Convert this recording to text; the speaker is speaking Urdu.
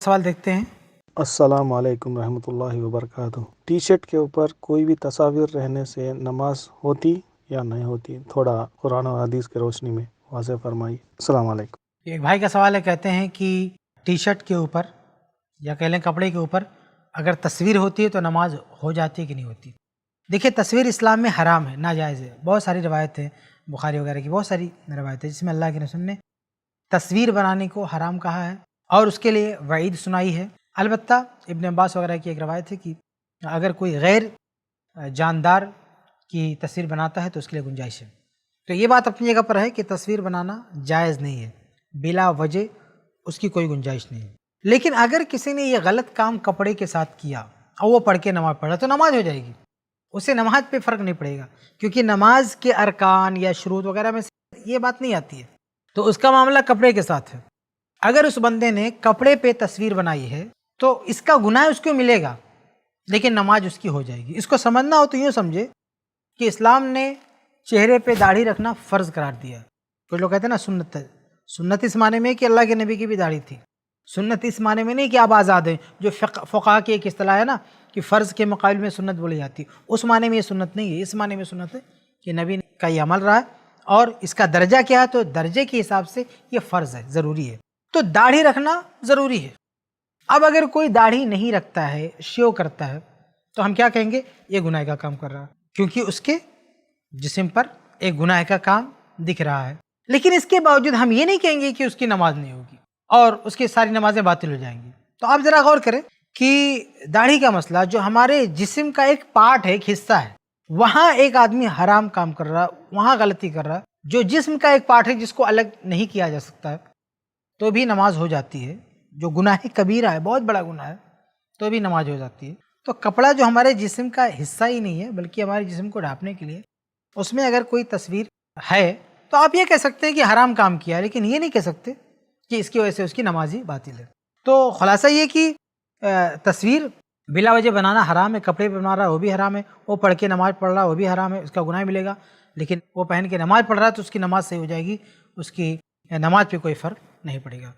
سوال دیکھتے ہیں۔ السلام علیکم رحمۃ اللہ وبرکاتہ۔ ٹی شرٹ کے اوپر کوئی بھی تصاویر رہنے سے نماز ہوتی یا نہیں ہوتی؟ تھوڑا قرآن و حدیث کی روشنی میں واضح فرمائیے۔ السلام علیکم۔ ایک بھائی کا سوال ہے، کہتے ہیں کہ ٹی شرٹ کے اوپر یا کہہ لیں کپڑے کے اوپر اگر تصویر ہوتی ہے تو نماز ہو جاتی ہے کہ نہیں ہوتی؟ دیکھیے، تصویر اسلام میں حرام ہے، ناجائز ہے۔ بہت ساری روایتیں ہیں، بخاری وغیرہ کی بہت ساری روایتیں جس میں اللہ کے رسول نے تصویر بنانے کو حرام کہا ہے اور اس کے لیے وعید سنائی ہے۔ البتہ ابن عباس وغیرہ کی ایک روایت ہے کہ اگر کوئی غیر جاندار کی تصویر بناتا ہے تو اس کے لیے گنجائش ہے۔ تو یہ بات اپنی جگہ پر ہے کہ تصویر بنانا جائز نہیں ہے، بلا وجہ اس کی کوئی گنجائش نہیں ہے۔ لیکن اگر کسی نے یہ غلط کام کپڑے کے ساتھ کیا اور وہ پڑھ کے نماز پڑھا تو نماز ہو جائے گی، اسے نماز پہ فرق نہیں پڑے گا، کیونکہ نماز کے ارکان یا شروط وغیرہ میں سے یہ بات نہیں آتی ہے۔ تو اس کا معاملہ کپڑے کے ساتھ ہے۔ اگر اس بندے نے کپڑے پہ تصویر بنائی ہے تو اس کا گناہ اس کو ملے گا، لیکن نماز اس کی ہو جائے گی۔ اس کو سمجھنا ہو تو یوں سمجھے کہ اسلام نے چہرے پہ داڑھی رکھنا فرض قرار دیا ہے۔ کچھ لوگ کہتے ہیں نا سنت ہے، سنت اس معنی میں کہ اللہ کے نبی کی بھی داڑھی تھی، سنت اس معنی میں نہیں کہ آپ آزاد ہیں، جو فقہا کی ایک اصطلاح ہے نا کہ فرض کے مقابل میں سنت بولی جاتی، اس معنی میں یہ سنت نہیں ہے۔ اس معنی میں سنت ہے کہ نبی کا یہ عمل رہا ہے اور اس کا درجہ کیا ہے، تو درجے کے حساب سے یہ فرض ہے، ضروری ہے۔ تو داڑھی رکھنا ضروری ہے۔ اب اگر کوئی داڑھی نہیں رکھتا ہے، شیو کرتا ہے، تو ہم کیا کہیں گے؟ یہ گناہ کا کام کر رہا ہے، کیونکہ اس کے جسم پر ایک گناہ کا کام دکھ رہا ہے۔ لیکن اس کے باوجود ہم یہ نہیں کہیں گے کہ اس کی نماز نہیں ہوگی اور اس کی ساری نمازیں باطل ہو جائیں گی۔ تو آپ ذرا غور کریں کہ داڑھی کا مسئلہ جو ہمارے جسم کا ایک پارٹ ہے، ایک حصہ ہے، وہاں ایک آدمی حرام کام کر رہا ہے، وہاں غلطی کر رہا ہے، جو جسم کا ایک پارٹ ہے جس کو الگ نہیں کیا جا سکتا ہے، تو بھی نماز ہو جاتی ہے۔ جو گناہ کبیرہ ہے، بہت بڑا گناہ ہے، تو بھی نماز ہو جاتی ہے۔ تو کپڑا جو ہمارے جسم کا حصہ ہی نہیں ہے بلکہ ہمارے جسم کو ڈھانپنے کے لیے، اس میں اگر کوئی تصویر ہے تو آپ یہ کہہ سکتے ہیں کہ حرام کام کیا، لیکن یہ نہیں کہہ سکتے کہ اس کی وجہ سے اس کی نماز ہی باطل ہے۔ تو خلاصہ یہ کہ تصویر بلا وجہ بنانا حرام ہے، کپڑے پہ بنا رہا ہے وہ بھی حرام ہے، وہ پڑھ کے نماز پڑھ رہا ہے وہ بھی حرام ہے، اس کا گناہ ملے گا، لیکن وہ پہن کے نماز پڑھ رہا ہے تو اس کی نماز صحیح ہو جائے گی، اس کی نماز پہ کوئی فرق نہیں پڑے گا۔